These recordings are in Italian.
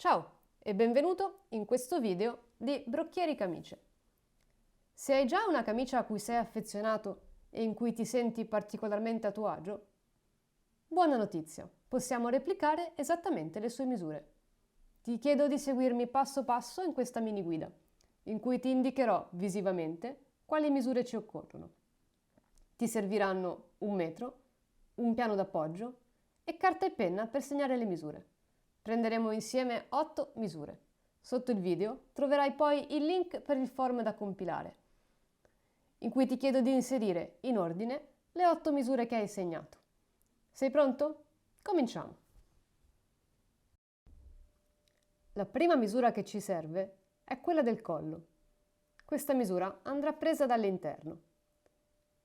Ciao e benvenuto in questo video di Brocchieri Camicie. Se hai già una camicia a cui sei affezionato e in cui ti senti particolarmente a tuo agio, buona notizia, possiamo replicare esattamente le sue misure. Ti chiedo di seguirmi passo passo in questa mini guida, in cui ti indicherò visivamente quali misure ci occorrono. Ti serviranno 1 metro, un piano d'appoggio e carta e penna per segnare le misure. Prenderemo insieme 8 misure. Sotto il video troverai poi il link per il form da compilare, in cui ti chiedo di inserire in ordine le 8 misure che hai segnato. Sei pronto? Cominciamo! La prima misura che ci serve è quella del collo. Questa misura andrà presa dall'interno.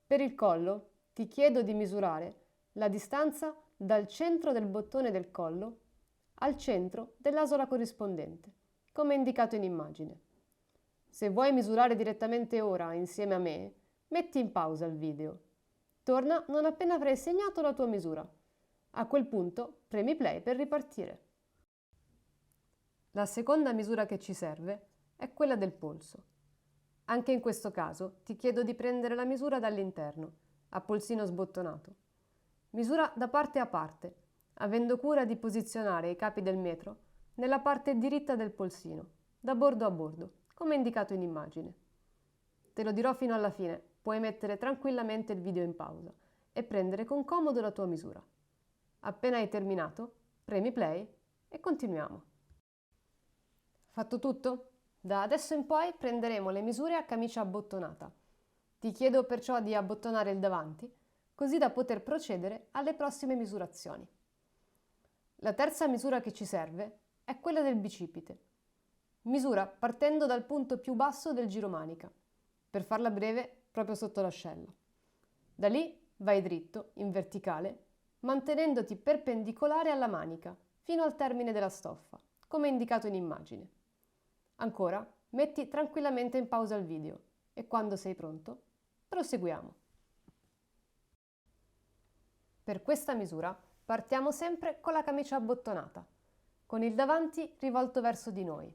Per il collo ti chiedo di misurare la distanza dal centro del bottone del collo al centro dell'asola corrispondente, come indicato in immagine. Se vuoi misurare direttamente ora insieme a me, metti in pausa il video. Torna non appena avrai segnato la tua misura. A quel punto premi play per ripartire. La seconda misura che ci serve è quella del polso. Anche in questo caso ti chiedo di prendere la misura dall'interno, a polsino sbottonato. Misura da parte a parte, avendo cura di posizionare i capi del metro nella parte diritta del polsino, da bordo a bordo, come indicato in immagine. Te lo dirò fino alla fine, puoi mettere tranquillamente il video in pausa e prendere con comodo la tua misura. Appena hai terminato, premi play e continuiamo. Fatto tutto? Da adesso in poi prenderemo le misure a camicia abbottonata. Ti chiedo perciò di abbottonare il davanti, così da poter procedere alle prossime misurazioni. La terza misura che ci serve è quella del bicipite. Misura partendo dal punto più basso del giromanica, per farla breve proprio sotto l'ascella. Da lì vai dritto, in verticale, mantenendoti perpendicolare alla manica, fino al termine della stoffa, come indicato in immagine. Ancora, metti tranquillamente in pausa il video e quando sei pronto, proseguiamo. Per questa misura partiamo sempre con la camicia abbottonata, con il davanti rivolto verso di noi.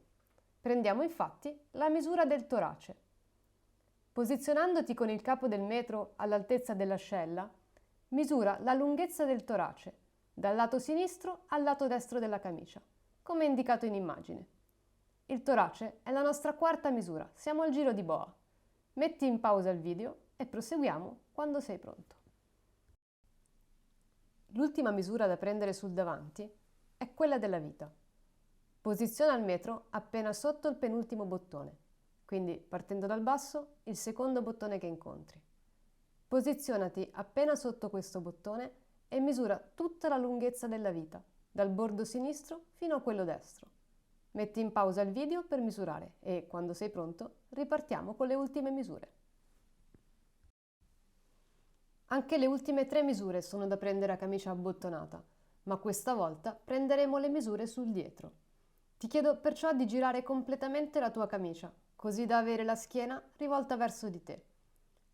Prendiamo infatti la misura del torace. Posizionandoti con il capo del metro all'altezza dell'ascella, misura la lunghezza del torace, dal lato sinistro al lato destro della camicia, come indicato in immagine. Il torace è la nostra quarta misura, siamo al giro di boa. Metti in pausa il video e proseguiamo quando sei pronto. L'ultima misura da prendere sul davanti è quella della vita. Posiziona il metro appena sotto il penultimo bottone, quindi partendo dal basso, il secondo bottone che incontri. Posizionati appena sotto questo bottone e misura tutta la lunghezza della vita, dal bordo sinistro fino a quello destro. Metti in pausa il video per misurare e, quando sei pronto, ripartiamo con le ultime misure. Anche le ultime 3 misure sono da prendere a camicia abbottonata, ma questa volta prenderemo le misure sul dietro. Ti chiedo perciò di girare completamente la tua camicia, così da avere la schiena rivolta verso di te.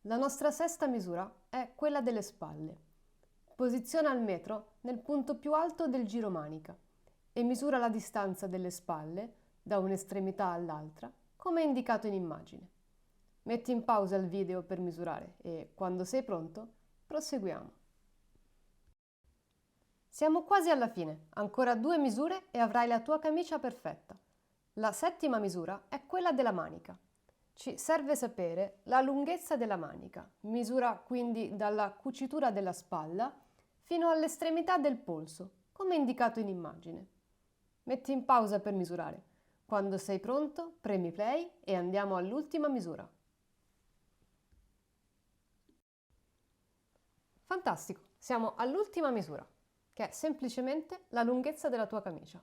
La nostra sesta misura è quella delle spalle. Posiziona il metro nel punto più alto del giromanica e misura la distanza delle spalle da un'estremità all'altra, come indicato in immagine. Metti in pausa il video per misurare e, quando sei pronto, proseguiamo. Siamo quasi alla fine, ancora 2 misure e avrai la tua camicia perfetta. La settima misura è quella della manica. Ci serve sapere la lunghezza della manica, misura quindi dalla cucitura della spalla fino all'estremità del polso, come indicato in immagine. Metti in pausa per misurare. Quando sei pronto, premi play e andiamo all'ultima misura. Fantastico, siamo all'ultima misura, che è semplicemente la lunghezza della tua camicia.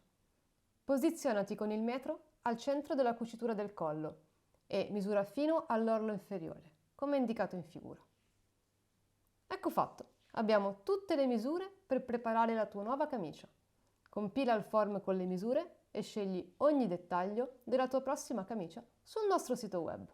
Posizionati con il metro al centro della cucitura del collo e misura fino all'orlo inferiore, come indicato in figura. Ecco fatto, abbiamo tutte le misure per preparare la tua nuova camicia. Compila il form con le misure e scegli ogni dettaglio della tua prossima camicia sul nostro sito web.